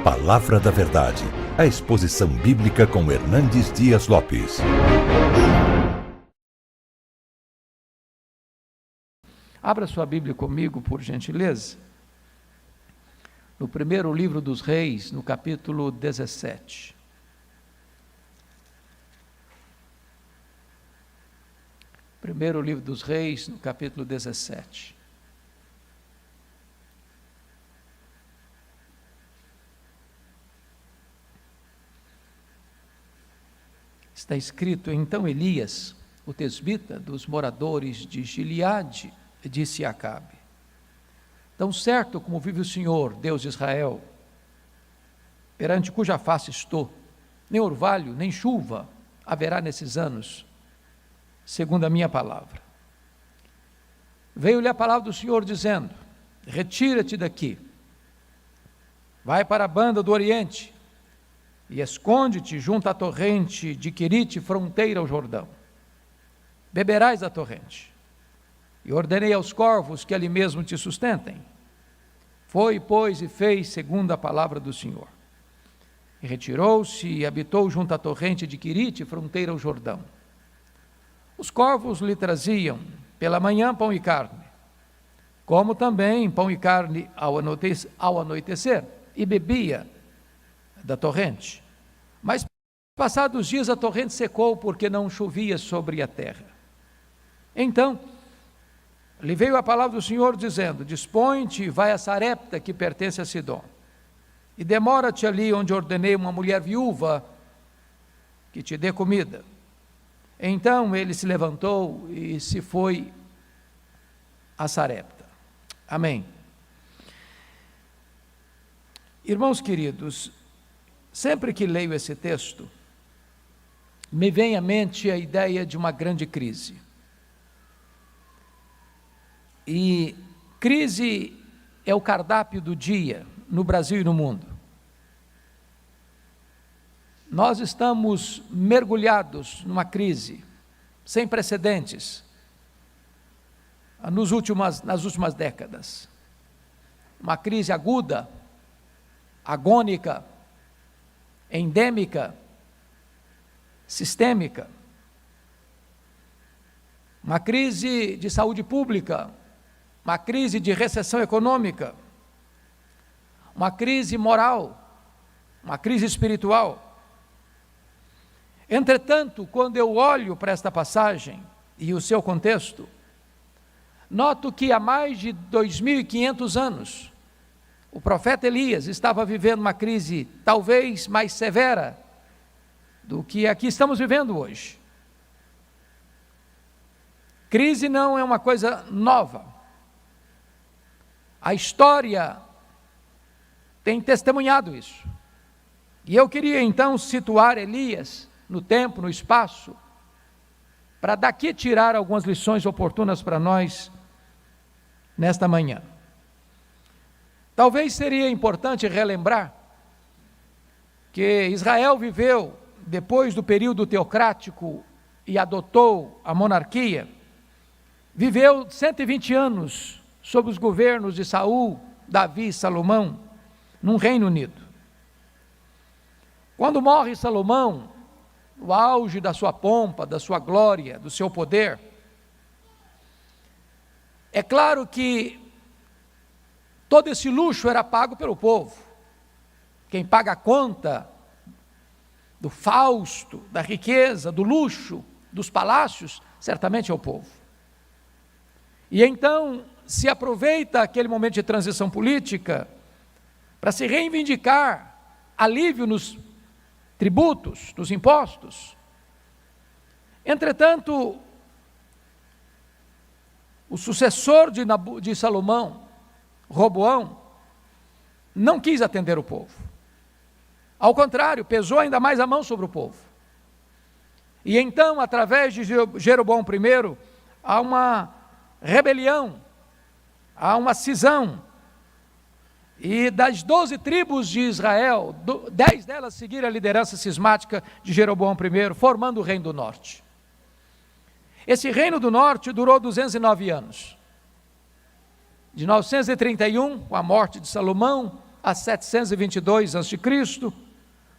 Palavra da Verdade, a exposição bíblica com Hernandes Dias Lopes. Abra sua Bíblia comigo, por gentileza. No primeiro livro dos Reis, no capítulo 17. Primeiro livro dos Reis, no capítulo 17. Está escrito: então Elias, o tesbita dos moradores de Gileade, disse a Acabe: tão certo como vive o Senhor, Deus de Israel, perante cuja face estou, nem orvalho, nem chuva haverá nesses anos, segundo a minha palavra. Veio-lhe a palavra do Senhor dizendo: retira-te daqui, vai para a banda do Oriente, e esconde-te junto à torrente de Querite, fronteira ao Jordão. Beberás da torrente. E ordenei aos corvos que ali mesmo te sustentem. Foi, pois, e fez segundo a palavra do Senhor. E retirou-se e habitou junto à torrente de Querite, fronteira ao Jordão. Os corvos lhe traziam pela manhã pão e carne, como também pão e carne ao anoitecer, e bebia da torrente. Mas passados dias a torrente secou, porque não chovia sobre a terra. Então lhe veio a palavra do Senhor dizendo: dispõe-te e vai a Sarepta, que pertence a Sidom, e demora-te ali onde ordenei uma mulher viúva que te dê comida. Então ele se levantou e se foi a Sarepta. Amém. Irmãos queridos, sempre que leio esse texto, me vem à mente a ideia de uma grande crise. E crise é o cardápio do dia no Brasil e no mundo. Nós estamos mergulhados numa crise sem precedentes nas últimas décadas. Uma crise aguda, agônica, endêmica, sistêmica. Uma crise de saúde pública, uma crise de recessão econômica, uma crise moral, uma crise espiritual. Entretanto, quando eu olho para esta passagem e o seu contexto, noto que há mais de 2.500 anos, o profeta Elias estava vivendo uma crise talvez mais severa do que a que estamos vivendo hoje. Crise não é uma coisa nova. A história tem testemunhado isso. E eu queria então situar Elias no tempo, no espaço, para daqui tirar algumas lições oportunas para nós nesta manhã. Talvez seria importante relembrar que Israel viveu, depois do período teocrático e adotou a monarquia, viveu 120 anos sob os governos de Saul, Davi e Salomão, num Reino Unido. Quando morre Salomão, no auge da sua pompa, da sua glória, do seu poder, é claro que todo esse luxo era pago pelo povo. Quem paga a conta do fausto, da riqueza, do luxo, dos palácios, certamente é o povo. E então se aproveita aquele momento de transição política para se reivindicar alívio nos tributos, nos impostos. Entretanto, o sucessor de Salomão, Roboão, não quis atender o povo. Ao contrário, pesou ainda mais a mão sobre o povo. E então, através de Jeroboão I, há uma rebelião, há uma cisão. E das 12 tribos de Israel, 10 delas seguiram a liderança cismática de Jeroboão I, formando o Reino do Norte. Esse Reino do Norte durou 209 anos. De 931, com a morte de Salomão, a 722 a.C.,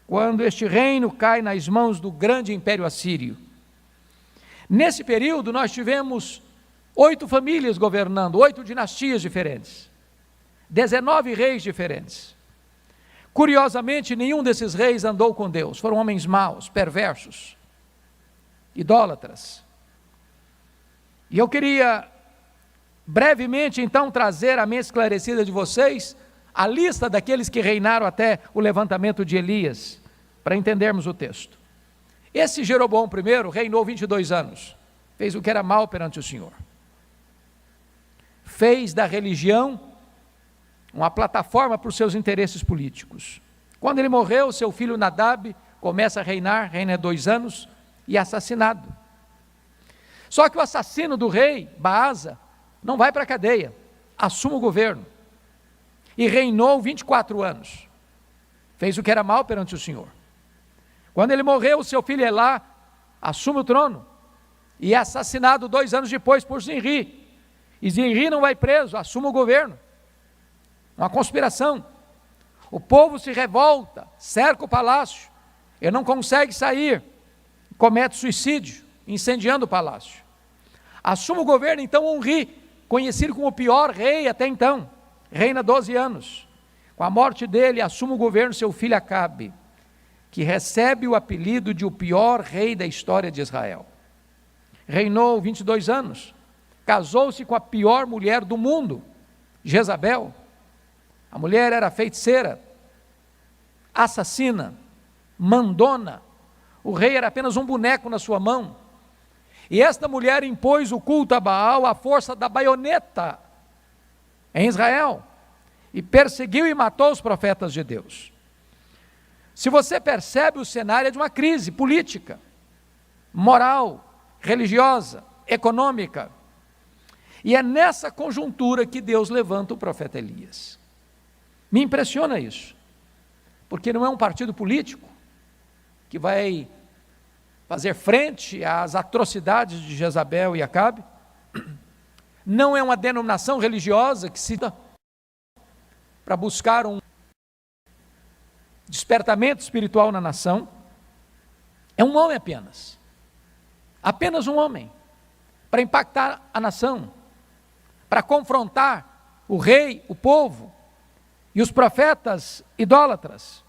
quando este reino cai nas mãos do grande império assírio. Nesse período nós tivemos 8 famílias governando, 8 dinastias diferentes, 19 reis diferentes. Curiosamente, nenhum desses reis andou com Deus, foram homens maus, perversos, idólatras. E eu queria brevemente então trazer à mente esclarecida de vocês a lista daqueles que reinaram até o levantamento de Elias, para entendermos o texto. Esse Jeroboão I reinou 22 anos, fez o que era mal perante o Senhor. Fez da religião uma plataforma para os seus interesses políticos. Quando ele morreu, seu filho Nadab começa a reinar, reina 2 anos, e é assassinado. Só que o assassino do rei, Baasa, não vai para a cadeia, assume o governo, e reinou 24 anos, fez o que era mal perante o Senhor. Quando ele morreu, seu filho Elá assume o trono, e é assassinado 2 anos depois por Zinri, e Zinri não vai preso, assume o governo, uma conspiração. O povo se revolta, cerca o palácio, ele não consegue sair, comete suicídio, incendiando o palácio. Assume o governo então Onri, conhecido como o pior rei até então, reina 12 anos. Com a morte dele, assume o governo seu filho Acabe, que recebe o apelido de o pior rei da história de Israel. Reinou 22 anos, casou-se com a pior mulher do mundo, Jezabel. A mulher era feiticeira, assassina, mandona. O rei era apenas um boneco na sua mão. E esta mulher impôs o culto a Baal à força da baioneta em Israel, e perseguiu e matou os profetas de Deus. Se você percebe, o cenário é de uma crise política, moral, religiosa, econômica, e é nessa conjuntura que Deus levanta o profeta Elias. Me impressiona isso, porque não é um partido político que vai fazer frente às atrocidades de Jezabel e Acabe, não é uma denominação religiosa que se dá para buscar um despertamento espiritual na nação, é um homem apenas um homem, para impactar a nação, para confrontar o rei, o povo e os profetas idólatras.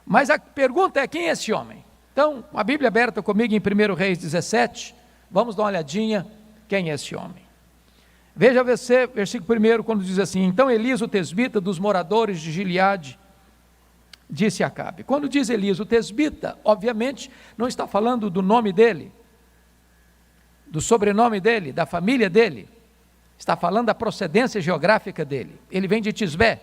Mas a pergunta é: quem é esse homem? Então, com a Bíblia aberta comigo em 1 Reis 17, vamos dar uma olhadinha quem é esse homem. Veja você, versículo 1, quando diz assim: então Elias, o tesbita, dos moradores de Gileade, disse a Acabe. Quando diz Elias, o tesbita, obviamente não está falando do nome dele, do sobrenome dele, da família dele, está falando da procedência geográfica dele. Ele vem de Tisbé,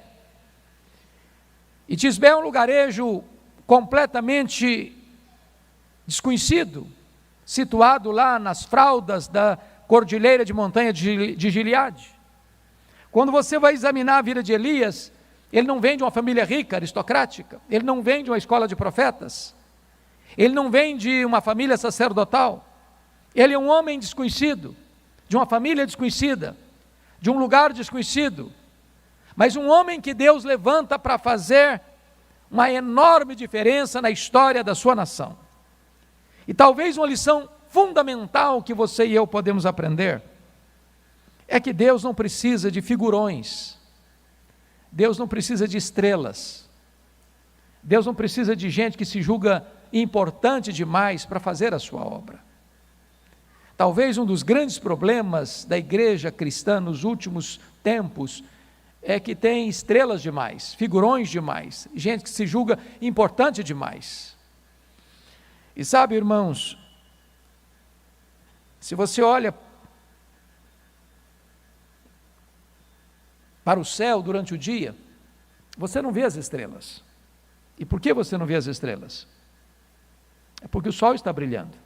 e Tisbé é um lugarejo completamente desconhecido, situado lá nas fraldas da cordilheira de montanha de Gileade. Quando você vai examinar a vida de Elias, ele não vem de uma família rica, aristocrática, ele não vem de uma escola de profetas, ele não vem de uma família sacerdotal, ele é um homem desconhecido, de uma família desconhecida, de um lugar desconhecido, mas um homem que Deus levanta para fazer uma enorme diferença na história da sua nação. E talvez uma lição fundamental que você e eu podemos aprender é que Deus não precisa de figurões, Deus não precisa de estrelas, Deus não precisa de gente que se julga importante demais para fazer a sua obra. Talvez um dos grandes problemas da igreja cristã nos últimos tempos é que tem estrelas demais, figurões demais, gente que se julga importante demais. E sabe, irmãos, se você olha para o céu durante o dia, você não vê as estrelas. E por que você não vê as estrelas? É porque o sol está brilhando.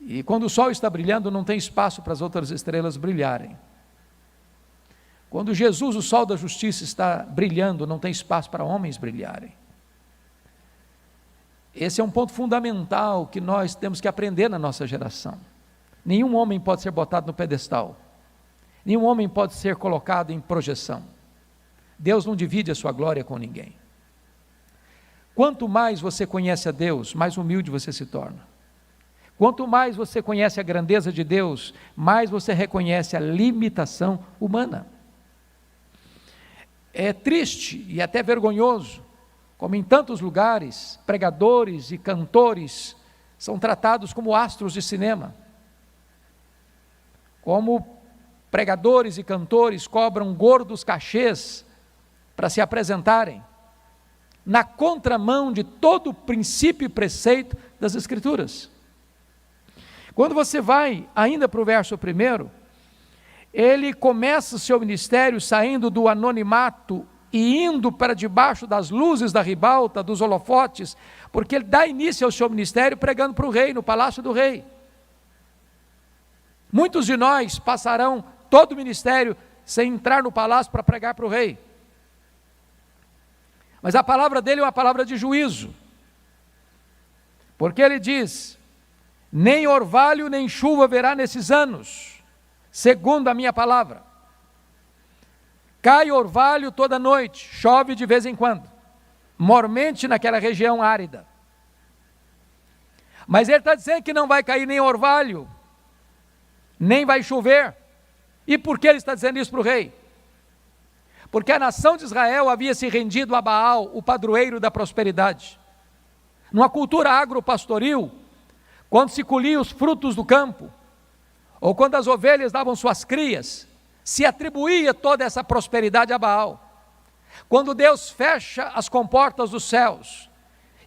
E quando o sol está brilhando, não tem espaço para as outras estrelas brilharem. Quando Jesus, o sol da justiça, está brilhando, não tem espaço para homens brilharem. Esse é um ponto fundamental que nós temos que aprender na nossa geração. Nenhum homem pode ser botado no pedestal. Nenhum homem pode ser colocado em projeção. Deus não divide a sua glória com ninguém. Quanto mais você conhece a Deus, mais humilde você se torna. Quanto mais você conhece a grandeza de Deus, mais você reconhece a limitação humana. É triste e até vergonhoso, como em tantos lugares, pregadores e cantores são tratados como astros de cinema. Como pregadores e cantores cobram gordos cachês para se apresentarem, na contramão de todo o princípio e preceito das Escrituras. Quando você vai ainda para o verso 1, ele começa o seu ministério saindo do anonimato e indo para debaixo das luzes da ribalta, dos holofotes, porque ele dá início ao seu ministério pregando para o rei, no palácio do rei. Muitos de nós passarão todo o ministério sem entrar no palácio para pregar para o rei. Mas a palavra dele é uma palavra de juízo, porque ele diz: nem orvalho nem chuva haverá nesses anos, segundo a minha palavra. Cai orvalho toda noite, chove de vez em quando, mormente naquela região árida. Mas ele está dizendo que não vai cair nem orvalho, nem vai chover. E por que ele está dizendo isso para o rei? Porque a nação de Israel havia se rendido a Baal, o padroeiro da prosperidade. Numa cultura agropastoril, quando se colhia os frutos do campo, ou quando as ovelhas davam suas crias, se atribuía toda essa prosperidade a Baal. Quando Deus fecha as comportas dos céus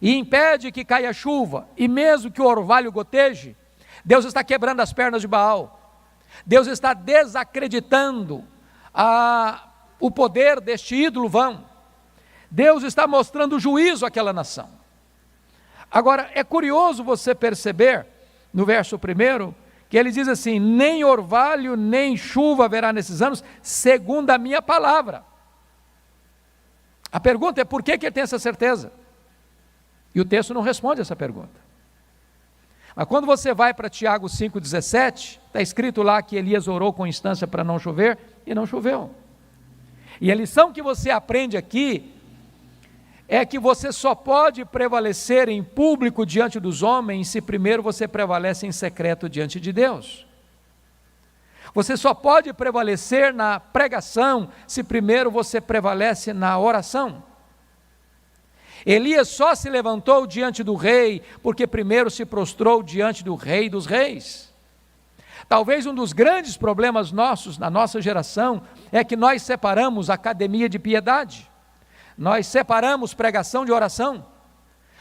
e impede que caia chuva, e mesmo que o orvalho goteje, Deus está quebrando as pernas de Baal. Deus está desacreditando o poder deste ídolo vão. Deus está mostrando juízo àquela nação. Agora, é curioso você perceber, no verso 1, que ele diz assim: nem orvalho, nem chuva haverá nesses anos, segundo a minha palavra. A pergunta é: por que ele tem essa certeza? E o texto não responde essa pergunta. Mas quando você vai para Tiago 5,17, está escrito lá que Elias orou com instância para não chover, e não choveu. E a lição que você aprende aqui é que você só pode prevalecer em público diante dos homens se primeiro você prevalece em secreto diante de Deus. Você só pode prevalecer na pregação se primeiro você prevalece na oração. Elias só se levantou diante do rei porque primeiro se prostrou diante do Rei dos Reis. Talvez um dos grandes problemas nossos, na nossa geração, é que nós separamos academia de piedade, nós separamos pregação de oração,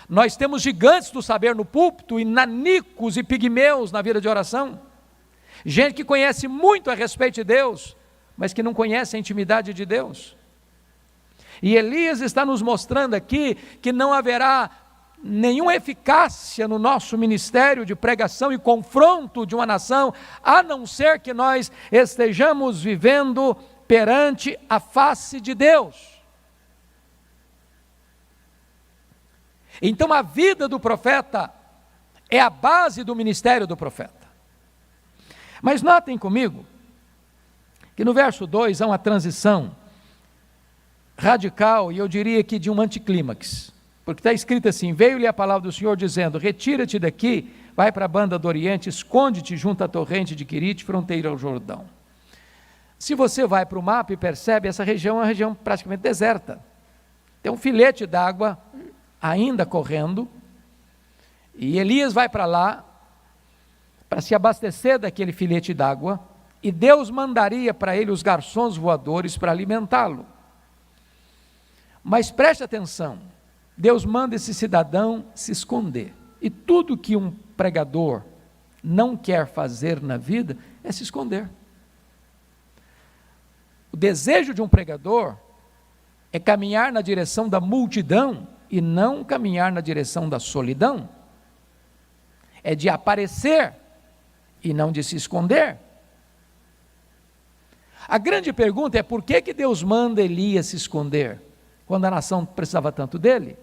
nós temos gigantes do saber no púlpito e nanicos e pigmeus na vida de oração, gente que conhece muito a respeito de Deus, mas que não conhece a intimidade de Deus. E Elias está nos mostrando aqui que não haverá nenhuma eficácia no nosso ministério de pregação e confronto de uma nação, a não ser que nós estejamos vivendo perante a face de Deus. Então a vida do profeta é a base do ministério do profeta. Mas notem comigo que no verso 2 há uma transição radical, e eu diria que de um anticlímax, porque está escrito assim: veio-lhe a palavra do Senhor dizendo: retira-te daqui, vai para a banda do Oriente, esconde-te junto à torrente de Querite, fronteira ao Jordão. Se você vai para o mapa e percebe, essa região é uma região praticamente deserta, tem um filete d'água ainda correndo, e Elias vai para lá, para se abastecer daquele filete d'água, e Deus mandaria para ele os garçons voadores para alimentá-lo. Mas preste atenção, Deus manda esse cidadão se esconder, e tudo que um pregador não quer fazer na vida é se esconder. O desejo de um pregador é caminhar na direção da multidão e não caminhar na direção da solidão, é de aparecer e não de se esconder. A grande pergunta é: por que Deus manda Elias se esconder quando a nação precisava tanto dele?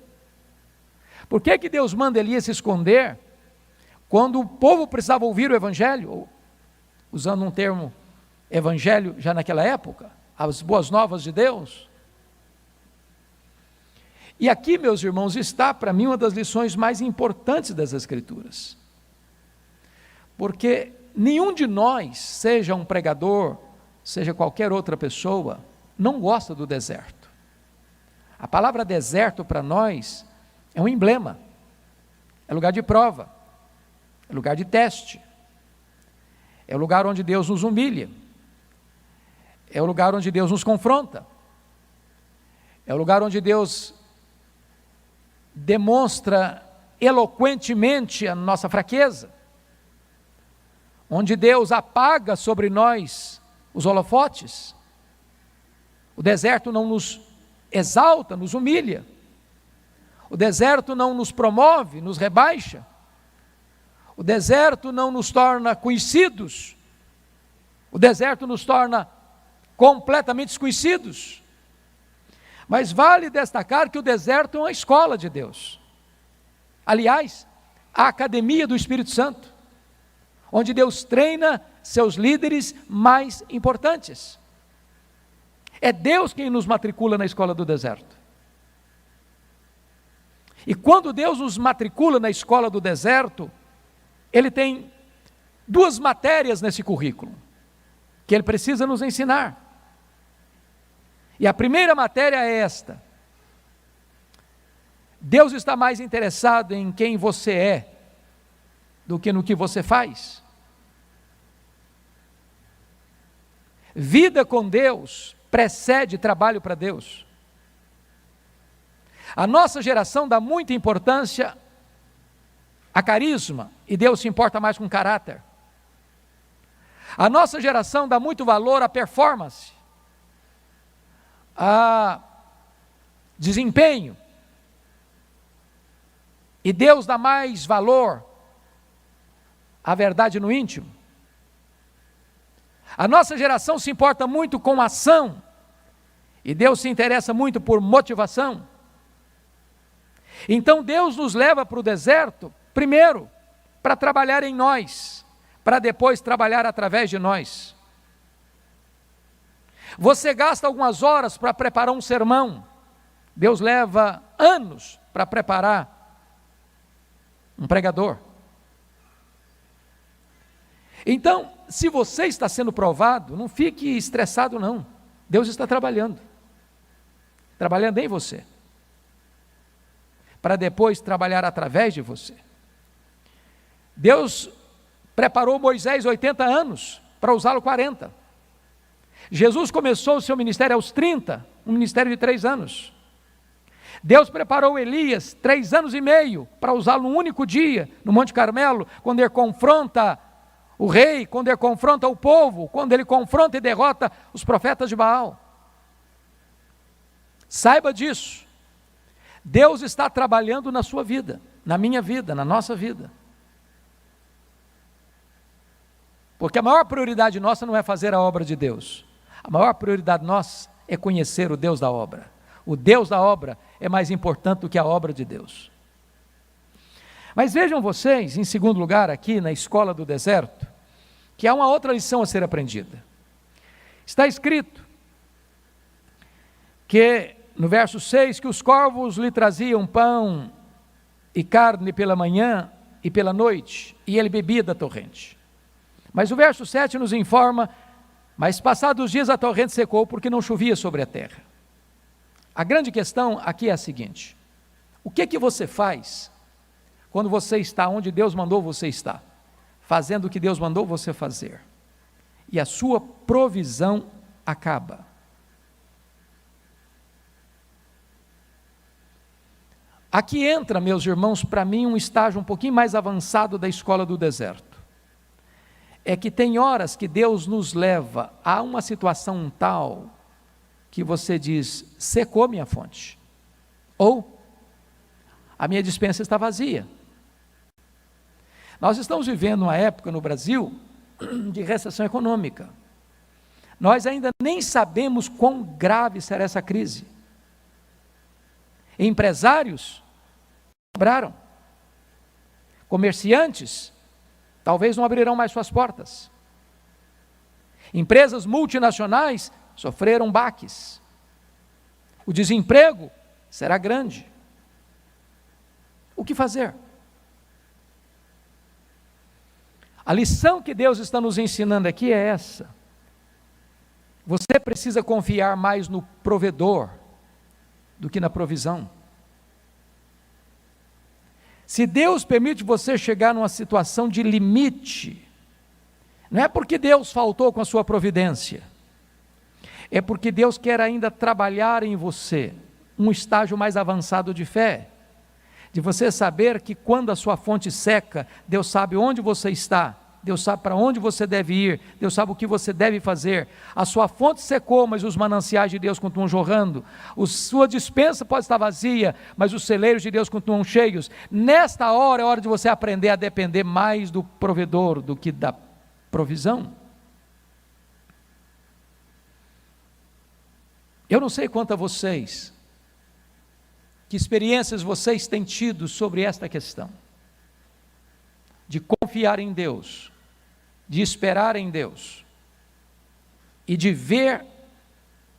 Por que Deus manda Elias se esconder quando o povo precisava ouvir o evangelho, usando um termo evangelho já naquela época, as boas novas de Deus? E aqui, meus irmãos, está para mim uma das lições mais importantes das Escrituras. Porque nenhum de nós, seja um pregador, seja qualquer outra pessoa, não gosta do deserto. A palavra deserto para nós é um emblema, é lugar de prova, é lugar de teste, é o lugar onde Deus nos humilha, é o lugar onde Deus nos confronta, é o lugar onde Deus demonstra eloquentemente a nossa fraqueza, onde Deus apaga sobre nós os holofotes. O deserto não nos exalta, nos humilha. O deserto não nos promove, nos rebaixa. O deserto não nos torna conhecidos. O deserto nos torna completamente desconhecidos. Mas vale destacar que o deserto é uma escola de Deus. Aliás, a academia do Espírito Santo, onde Deus treina seus líderes mais importantes. É Deus quem nos matricula na escola do deserto. E quando Deus nos matricula na escola do deserto, Ele tem duas matérias nesse currículo, que Ele precisa nos ensinar. E a primeira matéria é esta: Deus está mais interessado em quem você é do que no que você faz. Vida com Deus precede trabalho para Deus. A nossa geração dá muita importância a carisma, e Deus se importa mais com caráter. A nossa geração dá muito valor à performance, a desempenho, e Deus dá mais valor à verdade no íntimo. A nossa geração se importa muito com ação, e Deus se interessa muito por motivação. Então Deus nos leva para o deserto, primeiro, para trabalhar em nós, para depois trabalhar através de nós. Você gasta algumas horas para preparar um sermão, Deus leva anos para preparar um pregador. Então, se você está sendo provado, não fique estressado não, Deus está trabalhando em você, para depois trabalhar através de você. Deus preparou Moisés 80 anos, para usá-lo 40. Jesus começou o seu ministério aos 30, um ministério de 3 anos. Deus preparou Elias 3 anos e meio, para usá-lo num único dia, no Monte Carmelo, quando ele confronta o rei, quando ele confronta o povo, quando ele confronta e derrota os profetas de Baal. Saiba disso. Deus está trabalhando na sua vida, na minha vida, na nossa vida. Porque a maior prioridade nossa não é fazer a obra de Deus. A maior prioridade nossa é conhecer o Deus da obra. O Deus da obra é mais importante do que a obra de Deus. Mas vejam vocês, em segundo lugar, aqui na escola do deserto, que há uma outra lição a ser aprendida. Está escrito que, no verso 6, que os corvos lhe traziam pão e carne pela manhã e pela noite, e ele bebia da torrente. Mas o verso 7 nos informa: mas passados os dias a torrente secou, porque não chovia sobre a terra. A grande questão aqui é a seguinte: o que você faz quando você está onde Deus mandou você estar, fazendo o que Deus mandou você fazer, e a sua provisão acaba? Aqui entra, meus irmãos, para mim um estágio um pouquinho mais avançado da escola do deserto. É que tem horas que Deus nos leva a uma situação tal que você diz: secou minha fonte, ou a minha despensa está vazia. Nós estamos vivendo uma época no Brasil de recessão econômica. Nós ainda nem sabemos quão grave será essa crise. Empresários quebraram, comerciantes talvez não abrirão mais suas portas, empresas multinacionais sofreram baques, o desemprego será grande. O que fazer? A lição que Deus está nos ensinando aqui é essa. Você precisa confiar mais no provedor do que na provisão. Se Deus permite você chegar numa situação de limite, não é porque Deus faltou com a sua providência, é porque Deus quer ainda trabalhar em você um estágio mais avançado de fé, de você saber que quando a sua fonte seca, Deus sabe onde você está, Deus sabe para onde você deve ir, Deus sabe o que você deve fazer. A sua fonte secou, mas os mananciais de Deus continuam jorrando. A sua despensa pode estar vazia, mas os celeiros de Deus continuam cheios. Nesta hora é hora de você aprender a depender mais do provedor do que da provisão. Eu não sei quanto a vocês, que experiências vocês têm tido sobre esta questão, de confiar em Deus, de esperar em Deus, e de ver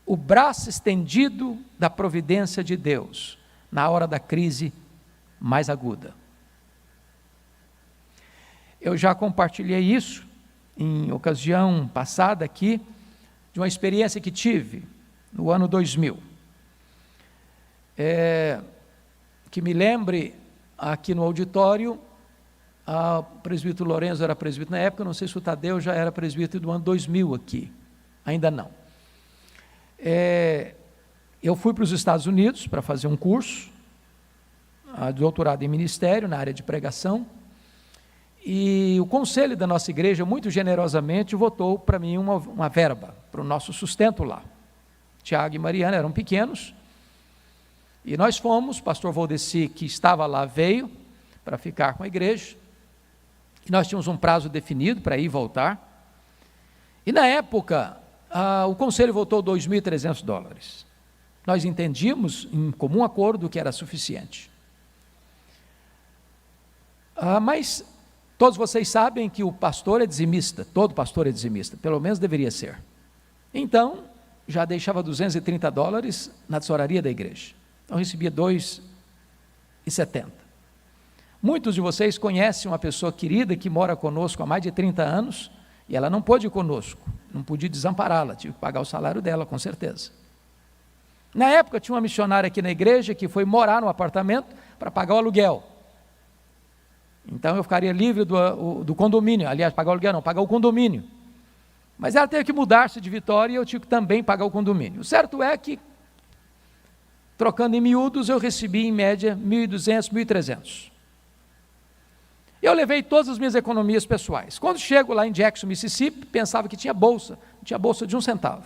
o braço estendido da providência de Deus, na hora da crise mais aguda. Eu já compartilhei isso, em ocasião passada aqui, de uma experiência que tive, no ano 2000, que me lembre, aqui no auditório, o presbítero Lourenço era presbítero na época, não sei se o Tadeu já era presbítero do ano 2000 aqui, ainda não. Eu fui para os Estados Unidos para fazer um curso, doutorado em ministério, na área de pregação, e o conselho da nossa igreja, muito generosamente, votou para mim uma verba, para o nosso sustento lá. Tiago e Mariana eram pequenos, e nós fomos, o pastor Valdeci, que estava lá, veio para ficar com a igreja, e nós tínhamos um prazo definido para ir e voltar, e na época, o conselho votou $2.300, nós entendíamos em comum acordo que era suficiente, mas todos vocês sabem que o pastor é dizimista, todo pastor é dizimista, pelo menos deveria ser, então já deixava $230 na tesouraria da igreja, então recebia $2,70. Muitos de vocês conhecem uma pessoa querida que mora conosco há mais de 30 anos, e ela não pôde ir conosco, não podia desampará-la, tive que pagar o salário dela, com certeza. Na época tinha uma missionária aqui na igreja que foi morar no apartamento para pagar o aluguel. Então eu ficaria livre do condomínio, aliás, pagar o aluguel não, pagar o condomínio. Mas ela teve que mudar-se de Vitória e eu tive que também pagar o condomínio. O certo é que, trocando em miúdos, eu recebi em média $1.200, $1.300. Eu levei todas as minhas economias pessoais. Quando chego lá em Jackson, Mississippi, pensava que tinha bolsa, não tinha bolsa de $0,01.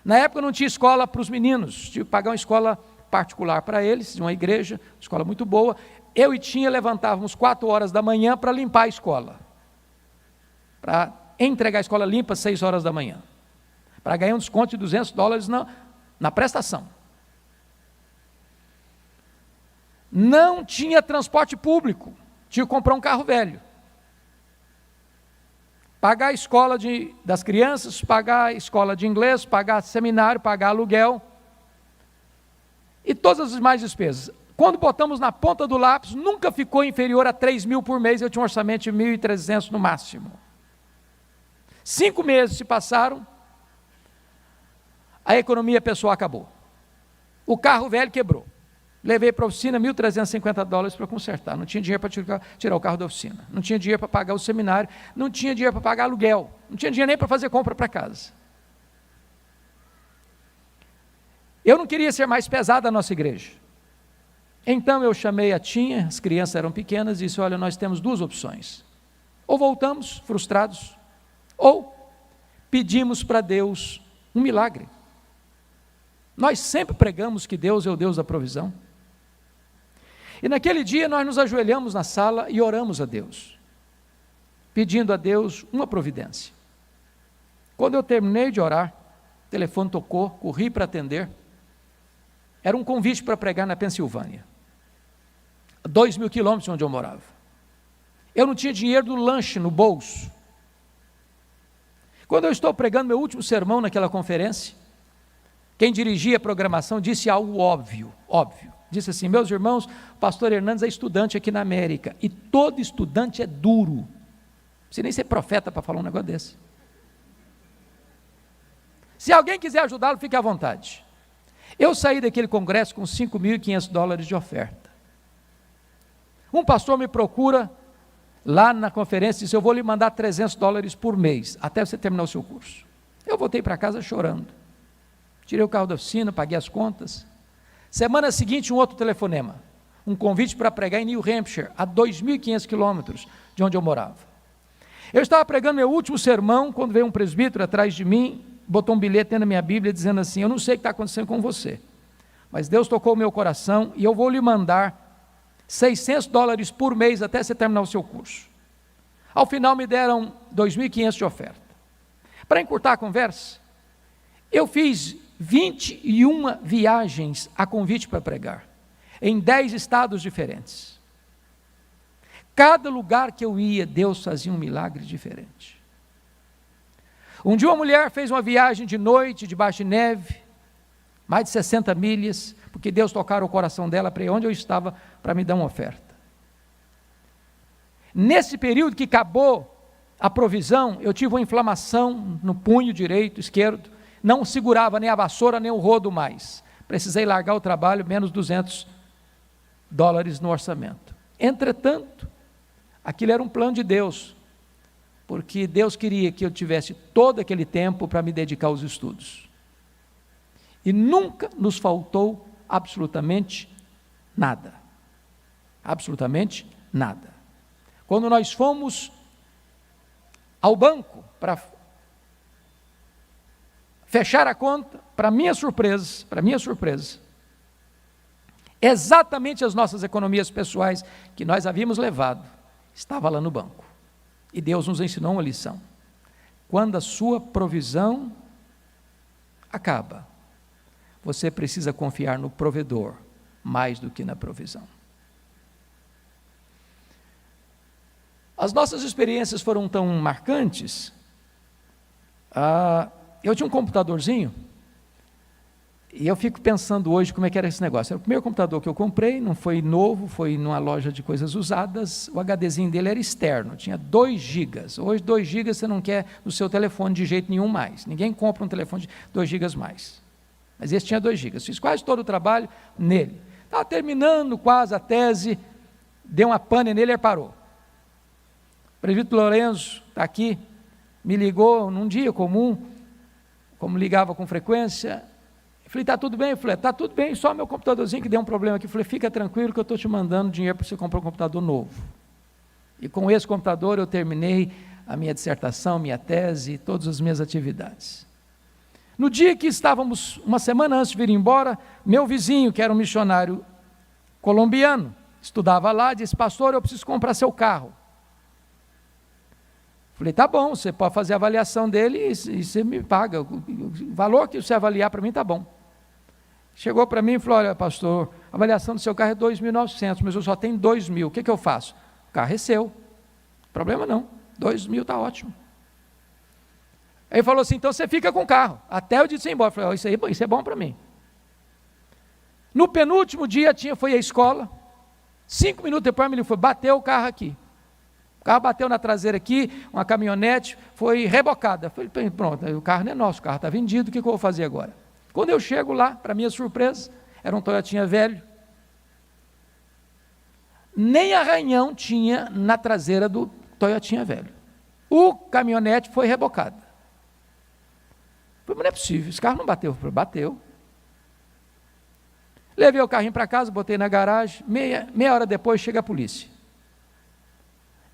Na época não tinha escola para os meninos, tive que pagar uma escola particular para eles, de uma igreja, uma escola muito boa. Eu e Tinha levantávamos 4 horas da manhã para limpar a escola, para entregar a escola limpa às 6 horas da manhã, para ganhar um desconto de $200 na prestação. Não tinha transporte público, tinha que comprar um carro velho, pagar a escola das crianças, pagar a escola de inglês, pagar seminário, pagar aluguel, e todas as demais despesas. Quando botamos na ponta do lápis, nunca ficou inferior a $3.000 por mês, eu tinha um orçamento de $1.300 no máximo. 5 meses se passaram, a economia pessoal acabou. O carro velho quebrou. Levei para a oficina $1.350 para consertar. Não tinha dinheiro para tirar o carro da oficina. Não tinha dinheiro para pagar o seminário. Não tinha dinheiro para pagar aluguel. Não tinha dinheiro nem para fazer compra para casa. Eu não queria ser mais pesado a nossa igreja. Então eu chamei a Tinha, as crianças eram pequenas, e disse: olha, nós temos 2 opções. Ou voltamos frustrados, ou pedimos para Deus um milagre. Nós sempre pregamos que Deus é o Deus da provisão. E naquele dia nós nos ajoelhamos na sala e oramos a Deus, pedindo a Deus uma providência. Quando eu terminei de orar, o telefone tocou, corri para atender. Era um convite para pregar na Pensilvânia, a 2.000 quilômetros de onde eu morava. Eu não tinha dinheiro do lanche no bolso. Quando eu estou pregando meu último sermão naquela conferência, quem dirigia a programação, disse algo óbvio. Disse assim: meus irmãos, o pastor Hernandes é estudante aqui na América, e todo estudante é duro. Não precisa nem ser profeta para falar um negócio desse. Se alguém quiser ajudá-lo, fique à vontade. Eu saí daquele congresso com $5.500 de oferta. Um pastor me procura lá na conferência e disse: eu vou lhe mandar $300 por mês, até você terminar o seu curso. Eu voltei para casa chorando. Tirei o carro da oficina, paguei as contas. Semana seguinte, um outro telefonema. Um convite para pregar em New Hampshire, a 2.500 quilômetros de onde eu morava. Eu estava pregando meu último sermão, quando veio um presbítero atrás de mim, botou um bilhete dentro da minha Bíblia, dizendo assim: eu não sei o que está acontecendo com você, mas Deus tocou o meu coração e eu vou lhe mandar $600 por mês até você terminar o seu curso. Ao final me deram 2.500 de oferta. Para encurtar a conversa, eu fiz 21 viagens a convite para pregar, em 10 estados diferentes. Cada lugar que eu ia, Deus fazia um milagre diferente. Um dia uma mulher fez uma viagem de noite, debaixo de neve, mais de 60 milhas, porque Deus tocara o coração dela para ir onde eu estava, para me dar uma oferta. Nesse período que acabou a provisão, eu tive uma inflamação no punho direito, esquerdo, não segurava nem a vassoura, nem o rodo mais. Precisei largar o trabalho, menos $200 no orçamento. Entretanto, aquilo era um plano de Deus, porque Deus queria que eu tivesse todo aquele tempo para me dedicar aos estudos. E nunca nos faltou absolutamente nada. Absolutamente nada. Quando nós fomos ao banco para fechar a conta, para minha surpresa, exatamente as nossas economias pessoais que nós havíamos levado, estava lá no banco. E Deus nos ensinou uma lição: quando a sua provisão acaba, você precisa confiar no provedor mais do que na provisão. As nossas experiências foram tão marcantes. Eu tinha um computadorzinho, e eu fico pensando hoje como é que era esse negócio. Era o primeiro computador que eu comprei, não foi novo, foi numa loja de coisas usadas. O HDzinho dele era externo, tinha 2 gigas. Hoje 2 gigas você não quer no seu telefone de jeito nenhum mais. Ninguém compra um telefone de 2 gigas mais. Mas esse tinha 2 gigas. Fiz quase todo o trabalho nele. Estava terminando quase a tese, deu uma pane nele e ele parou. O presbítero Lourenço está aqui, me ligou num dia comum, como ligava com frequência. Eu falei: está tudo bem? Eu falei: está tudo bem, só meu computadorzinho que deu um problema aqui. Eu falei: fica tranquilo que eu estou te mandando dinheiro para você comprar um computador novo. E com esse computador eu terminei a minha dissertação, minha tese, todas as minhas atividades. No dia que estávamos, uma semana antes de vir embora, meu vizinho, que era um missionário colombiano, estudava lá, disse: pastor, eu preciso comprar seu carro. Falei: tá bom, você pode fazer a avaliação dele e você me paga, o valor que você avaliar para mim está bom. Chegou para mim e falou: olha, pastor, a avaliação do seu carro é 2.900, mas eu só tenho 2.000, o que eu faço? O carro é seu, problema não, 2.000 está ótimo. Aí ele falou assim: então você fica com o carro, até o dia de você ir embora. Eu falei: isso é bom para mim. No penúltimo dia, foi à escola, 5 minutos depois ele falou: bateu o carro aqui. O carro bateu na traseira aqui, uma caminhonete, foi rebocada. Eu falei: pronto, o carro não é nosso, o carro está vendido, o que eu vou fazer agora? Quando eu chego lá, para minha surpresa, era um Toyotinha velho. Nem arranhão tinha na traseira do Toyotinha velho. O caminhonete foi rebocada. Eu falei: mas não é possível, esse carro não bateu. Eu falei: bateu. Levei o carrinho para casa, botei na garagem, meia hora depois chega a polícia.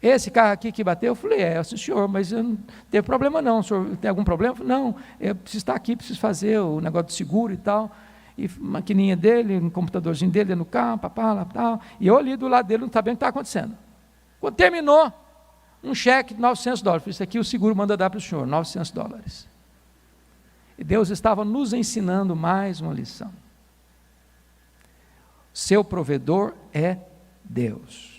Esse carro aqui que bateu? Eu falei: sim, senhor, mas eu não teve problema não, o senhor tem algum problema? Eu falei: não, eu preciso estar aqui, preciso fazer o negócio de seguro e tal, e maquininha dele, um computadorzinho dele no carro, papá, tal, e eu ali do lado dele, não sabendo o que está acontecendo. Quando terminou, um cheque de $900, eu falei: isso aqui o seguro manda dar para o senhor, $900. E Deus estava nos ensinando mais uma lição. Seu provedor é Deus.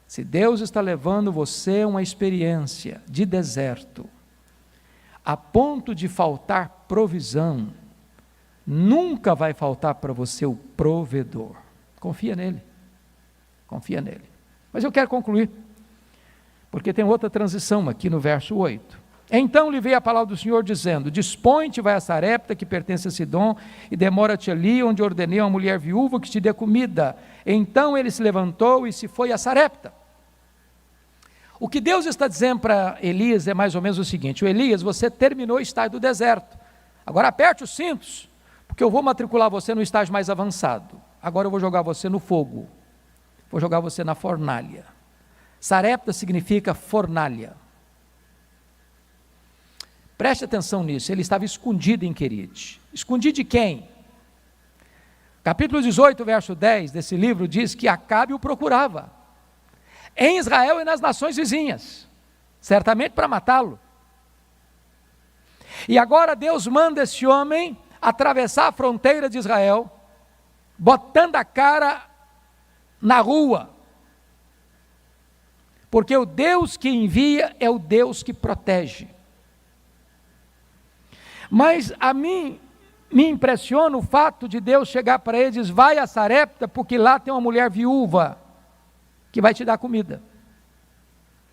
Se Deus está levando você a uma experiência de deserto, a ponto de faltar provisão, nunca vai faltar para você o provedor. Confia nele. Confia nele. Mas eu quero concluir, porque tem outra transição aqui no verso 8. Então lhe veio a palavra do Senhor dizendo: dispõe-te, vai a Sarepta, que pertence a Sidom, e demora-te ali, onde ordenei a uma mulher viúva que te dê comida. Então ele se levantou e se foi a Sarepta. O que Deus está dizendo para Elias é mais ou menos o seguinte: Elias, você terminou o estágio do deserto, agora aperte os cintos, porque eu vou matricular você no estágio mais avançado. Agora eu vou jogar você no fogo, vou jogar você na fornalha. Sarepta significa fornalha. Preste atenção nisso, ele estava escondido em Querite. Escondido de quem? Capítulo 18, verso 10 desse livro diz que Acabe o procurava, em Israel e nas nações vizinhas, certamente para matá-lo. E agora Deus manda esse homem atravessar a fronteira de Israel, botando a cara na rua, porque o Deus que envia é o Deus que protege. Mas a mim me impressiona o fato de Deus chegar para ele e dizer: vai a Sarepta, porque lá tem uma mulher viúva que vai te dar comida.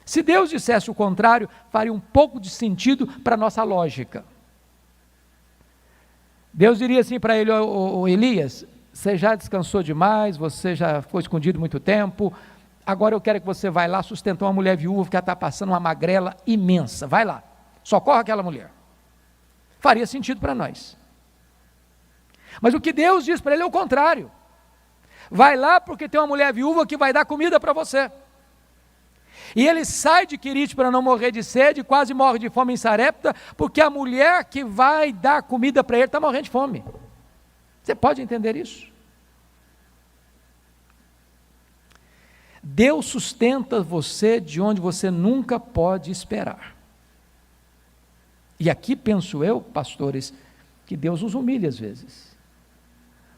Se Deus dissesse o contrário, faria um pouco de sentido para a nossa lógica. Deus diria assim para ele: ô Elias, você já descansou demais, você já ficou escondido muito tempo, agora eu quero que você vá lá sustentar uma mulher viúva que está passando uma magrela imensa, vai lá, socorre aquela mulher. Faria sentido para nós. Mas o que Deus diz para ele é o contrário: vai lá porque tem uma mulher viúva que vai dar comida para você. E ele sai de Querite para não morrer de sede, quase morre de fome em Sarepta, porque a mulher que vai dar comida para ele está morrendo de fome. Você pode entender isso? Deus sustenta você de onde você nunca pode esperar. E aqui penso eu, pastores, que Deus nos humilha às vezes,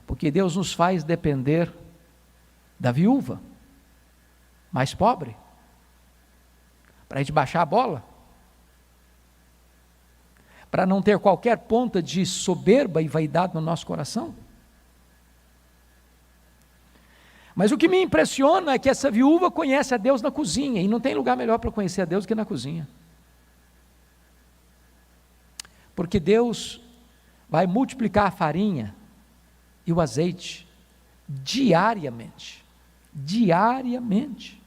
porque Deus nos faz depender da viúva mais pobre, para a gente baixar a bola, para não ter qualquer ponta de soberba e vaidade no nosso coração. Mas o que me impressiona é que essa viúva conhece a Deus na cozinha, e não tem lugar melhor para conhecer a Deus do que na cozinha. Porque Deus vai multiplicar a farinha e o azeite diariamente. Diariamente.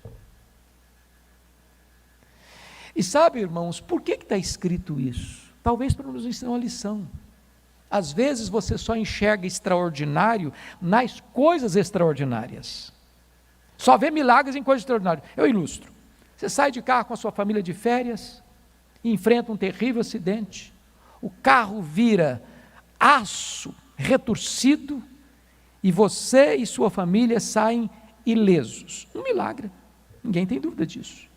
E sabe, irmãos, por que está escrito isso? Talvez para nos ensinar uma lição. Às vezes você só enxerga extraordinário nas coisas extraordinárias. Só vê milagres em coisas extraordinárias. Eu ilustro. Você sai de carro com a sua família de férias e enfrenta um terrível acidente. O carro vira aço retorcido e você e sua família saem ilesos. Um milagre, ninguém tem dúvida disso.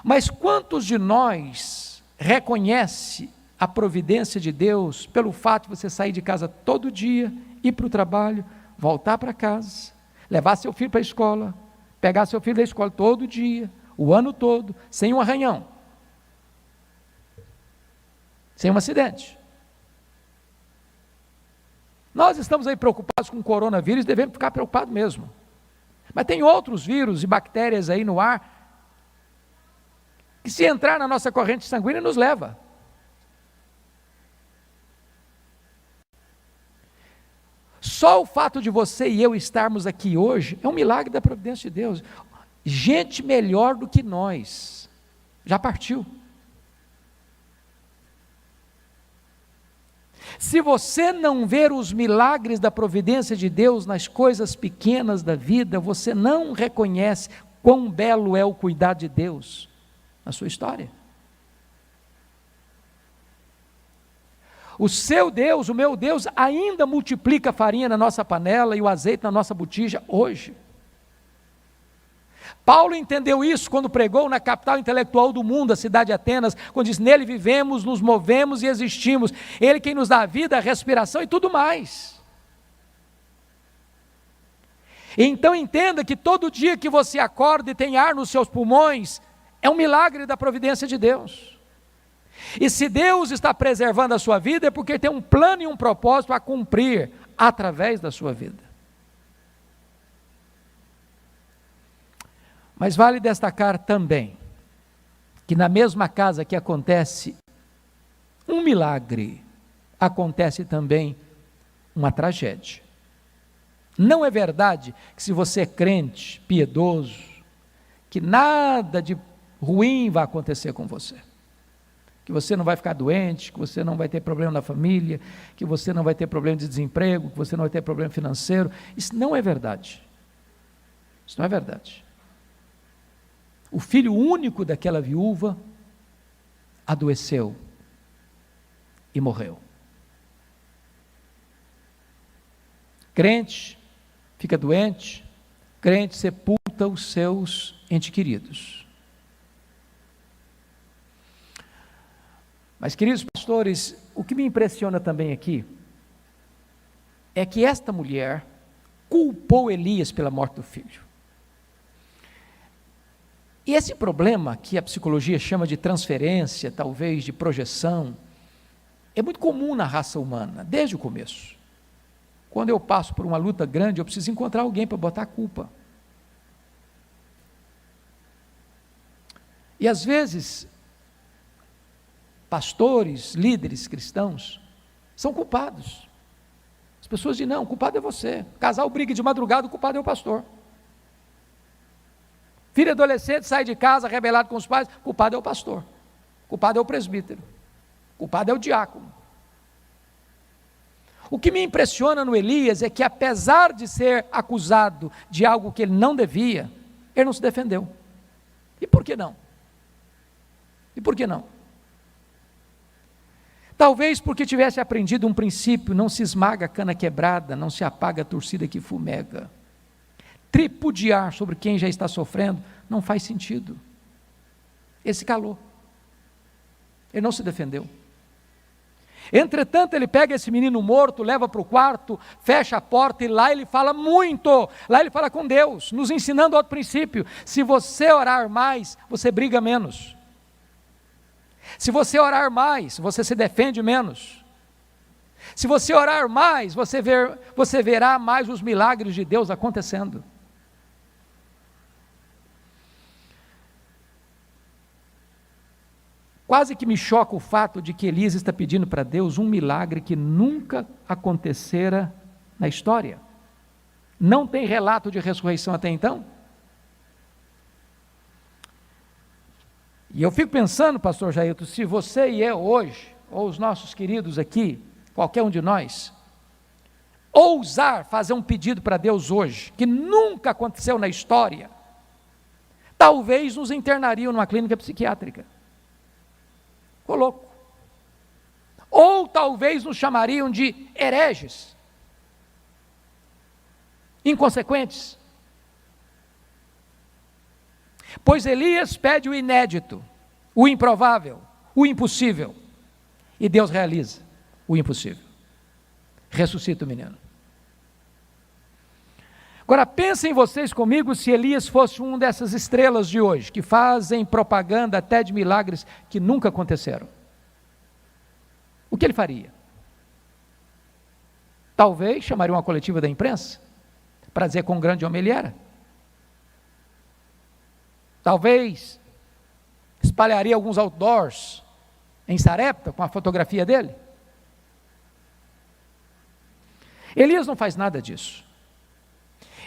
Mas quantos de nós reconhece a providência de Deus pelo fato de você sair de casa todo dia, ir para o trabalho, voltar para casa, levar seu filho para a escola, pegar seu filho da escola todo dia, o ano todo, sem um arranhão, sem um acidente? Nós estamos aí preocupados com o coronavírus, devemos ficar preocupados mesmo. Mas tem outros vírus e bactérias aí no ar, que se entrar na nossa corrente sanguínea nos leva. Só o fato de você e eu estarmos aqui hoje é um milagre da providência de Deus. Gente melhor do que nós já partiu. Se você não ver os milagres da providência de Deus nas coisas pequenas da vida, você não reconhece quão belo é o cuidado de Deus na sua história. O seu Deus, o meu Deus, ainda multiplica a farinha na nossa panela e o azeite na nossa botija hoje. Paulo entendeu isso quando pregou na capital intelectual do mundo, a cidade de Atenas, quando diz: nele vivemos, nos movemos e existimos. Ele quem nos dá a vida, a respiração e tudo mais. Então entenda que todo dia que você acorda e tem ar nos seus pulmões, é um milagre da providência de Deus. E se Deus está preservando a sua vida, é porque tem um plano e um propósito a cumprir através da sua vida. Mas vale destacar também que na mesma casa que acontece um milagre, acontece também uma tragédia. Não é verdade que se você é crente, piedoso, que nada de ruim vai acontecer com você. Que você não vai ficar doente, que você não vai ter problema na família, que você não vai ter problema de desemprego, que você não vai ter problema financeiro. Isso não é verdade. Isso não é verdade. O filho único daquela viúva adoeceu e morreu. Crente fica doente, crente sepulta os seus entes queridos. Mas, queridos pastores, o que me impressiona também aqui é que esta mulher culpou Elias pela morte do filho. E esse problema que a psicologia chama de transferência, talvez de projeção, é muito comum na raça humana, desde o começo. Quando eu passo por uma luta grande, eu preciso encontrar alguém para botar a culpa. E às vezes, pastores, líderes cristãos, são culpados. As pessoas dizem, não, o culpado é você. Casal briga de madrugada, o culpado é o pastor. Filho adolescente sai de casa, rebelado com os pais, o culpado é o pastor. O culpado é o presbítero. O culpado é o diácono. O que me impressiona no Elias é que, apesar de ser acusado de algo que ele não devia, ele não se defendeu. E por que não? E por que não? Talvez porque tivesse aprendido um princípio: não se esmaga a cana quebrada, não se apaga a torcida que fumega. Tripudiar sobre quem já está sofrendo não faz sentido. Ele se calou. Ele não se defendeu. Entretanto, ele pega esse menino morto, leva para o quarto, fecha a porta e lá ele fala muito. Lá ele fala com Deus, nos ensinando outro princípio: se você orar mais, você briga menos. Se você orar mais, você se defende menos. Se você orar mais, você verá mais os milagres de Deus acontecendo. Quase que me choca o fato de que Elias está pedindo para Deus um milagre que nunca acontecera na história. Não tem relato de ressurreição até então. E eu fico pensando, pastor Jailton, se você e eu hoje, ou os nossos queridos aqui, qualquer um de nós, ousar fazer um pedido para Deus hoje, que nunca aconteceu na história, talvez nos internariam numa clínica psiquiátrica. Ficou louco. Ou talvez nos chamariam de hereges, inconsequentes. Pois Elias pede o inédito, o improvável, o impossível, e Deus realiza o impossível. Ressuscita o menino. Agora pensem vocês comigo se Elias fosse uma dessas estrelas de hoje, que fazem propaganda até de milagres que nunca aconteceram. O que ele faria? Talvez chamaria uma coletiva da imprensa, para dizer quão grande homem ele era. Talvez espalharia alguns outdoors em Sarepta com a fotografia dele. Elias não faz nada disso.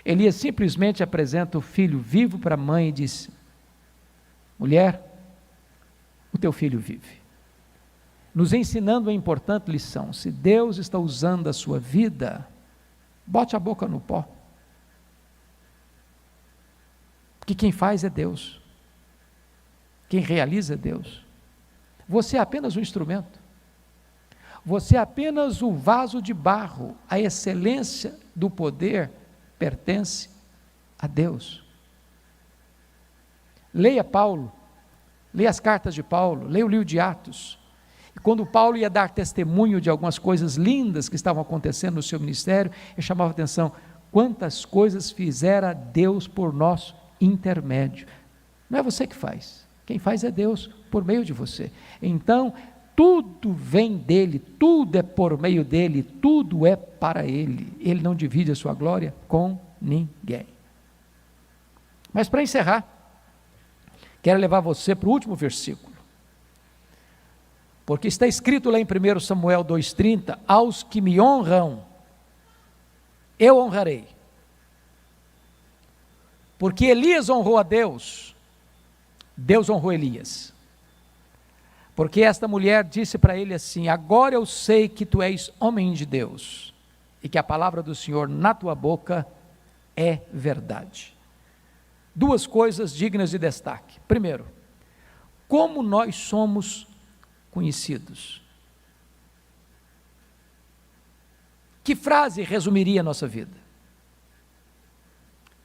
Elias simplesmente apresenta o filho vivo para a mãe e diz: mulher, o teu filho vive. Nos ensinando uma importante lição: se Deus está usando a sua vida, bote a boca no pó. Porque quem faz é Deus. Quem realiza é Deus. Você é apenas um instrumento. Você é apenas o vaso de barro. A excelência do poder pertence a Deus. Leia Paulo, leia as cartas de Paulo, leia o livro de Atos. E quando Paulo ia dar testemunho de algumas coisas lindas que estavam acontecendo no seu ministério, ele chamava a atenção: quantas coisas fizera Deus por nosso intermédio. Não é você que faz, Quem faz é Deus, por meio de você. Então, tudo vem dele, tudo é por meio dele, tudo é para ele. Ele não divide a sua glória com ninguém. Mas para encerrar, quero levar você para o último versículo. Porque está escrito lá em 1 Samuel 2,30, aos que me honram, eu honrarei. Porque Elias honrou a Deus, Deus honrou Elias. Porque esta mulher disse para ele assim: agora eu sei que tu és homem de Deus, e que a palavra do Senhor na tua boca é verdade. Duas coisas dignas de destaque. Primeiro, como nós somos conhecidos. Que frase resumiria a nossa vida?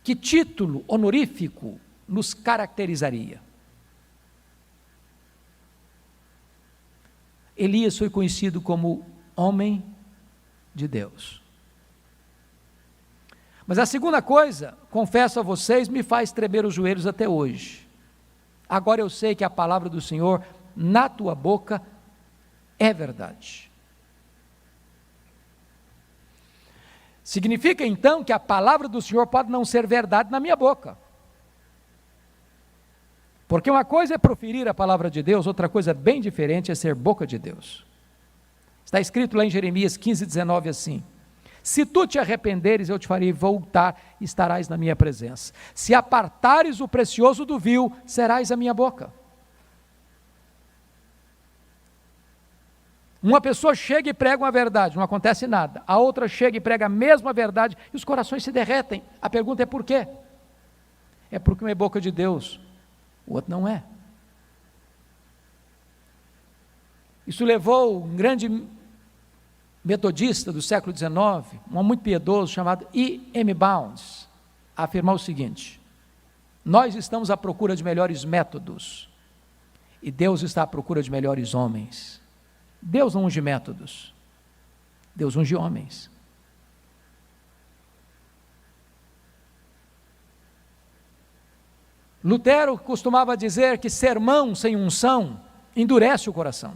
Que título honorífico nos caracterizaria? Elias foi conhecido como homem de Deus. Mas a segunda coisa, confesso a vocês, me faz tremer os joelhos até hoje. Agora eu sei que a palavra do Senhor na tua boca é verdade. Significa então que a palavra do Senhor pode não ser verdade na minha boca. Porque uma coisa é proferir a palavra de Deus, outra coisa bem diferente é ser boca de Deus. Está escrito lá em Jeremias 15:19 assim: se tu te arrependeres, eu te farei voltar e estarás na minha presença. Se apartares o precioso do vil, serás a minha boca. Uma pessoa chega e prega uma verdade, não acontece nada. A outra chega e prega a mesma verdade e os corações se derretem. A pergunta é por quê? É porque uma é boca de Deus, o outro não é. Isso levou um grande metodista do século XIX, um homem muito piedoso chamado E.M. Bounds, a afirmar o seguinte: nós estamos à procura de melhores métodos e Deus está à procura de melhores homens. Deus não unge métodos, Deus unge homens. Lutero costumava dizer que sermão sem unção endurece o coração.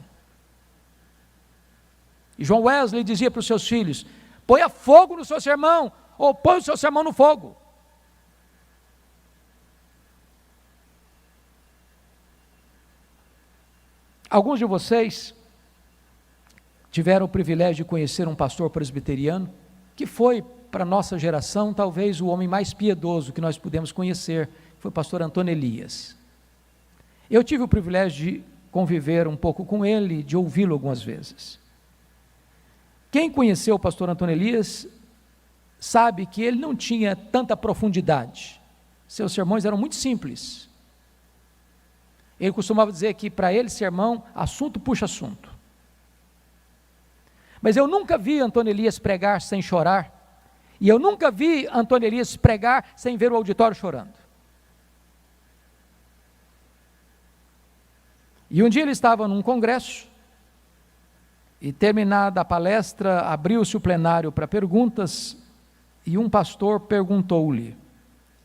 E John Wesley dizia para os seus filhos: ponha fogo no seu sermão, ou põe o seu sermão no fogo. Alguns de vocês tiveram o privilégio de conhecer um pastor presbiteriano, que foi, para a nossa geração, talvez o homem mais piedoso que nós pudemos conhecer, foi o pastor Antônio Elias. Eu tive o privilégio de conviver um pouco com ele, de ouvi-lo algumas vezes. Quem conheceu o pastor Antônio Elias, sabe que ele não tinha tanta profundidade, seus sermões eram muito simples. Ele costumava dizer que para ele sermão, assunto puxa assunto. Mas eu nunca vi Antônio Elias pregar sem chorar, e eu nunca vi Antônio Elias pregar sem ver o auditório chorando. E um dia ele estava num congresso, e terminada a palestra, abriu-se o plenário para perguntas, e um pastor perguntou-lhe,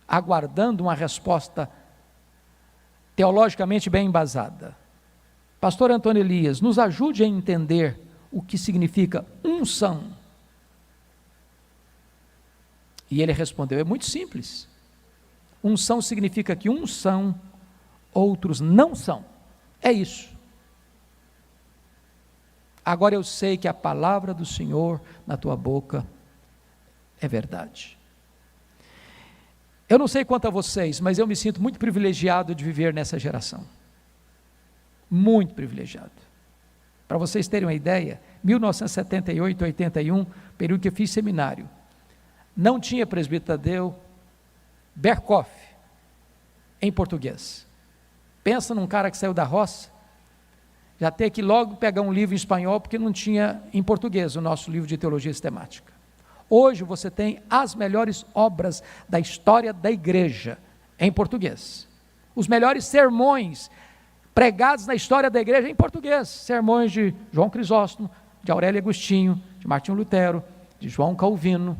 aguardando uma resposta teologicamente bem embasada: pastor Antônio Elias, nos ajude a entender o que significa unção. E ele respondeu: é muito simples. Unção significa que uns são, outros não são. É isso. Agora eu sei que a palavra do Senhor na tua boca é verdade. Eu não sei quanto a vocês, mas eu me sinto muito privilegiado de viver nessa geração. Muito privilegiado. Para vocês terem uma ideia, 1978, 81, período que eu fiz seminário, não tinha presbítero Tadeu Berkoff em português. Pensa num cara que saiu da roça, já ter que logo pegar um livro em espanhol, porque não tinha em português o nosso livro de teologia sistemática. Hoje você tem as melhores obras da história da igreja em português. Os melhores sermões pregados na história da igreja em português. Sermões de João Crisóstomo, de Aurélio Agostinho, de Martinho Lutero, de João Calvino,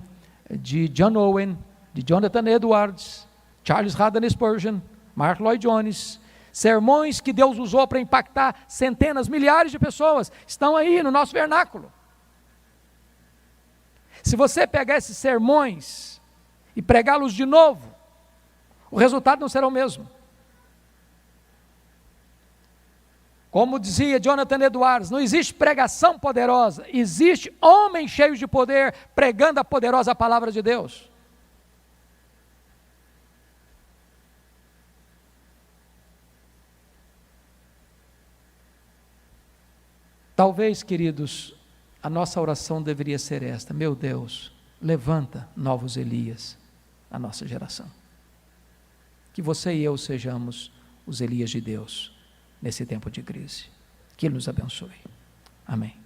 de John Owen, de Jonathan Edwards, Charles Haddon Spurgeon, Mark Lloyd Jones. Sermões que Deus usou para impactar centenas, milhares de pessoas, estão aí no nosso vernáculo. Se você pegar esses sermões e pregá-los de novo, o resultado não será o mesmo. Como dizia Jonathan Edwards, não existe pregação poderosa, existe homens cheios de poder pregando a poderosa palavra de Deus. Talvez, queridos, a nossa oração deveria ser esta: meu Deus, levanta novos Elias na nossa geração. Que você e eu sejamos os Elias de Deus nesse tempo de crise. Que Ele nos abençoe. Amém.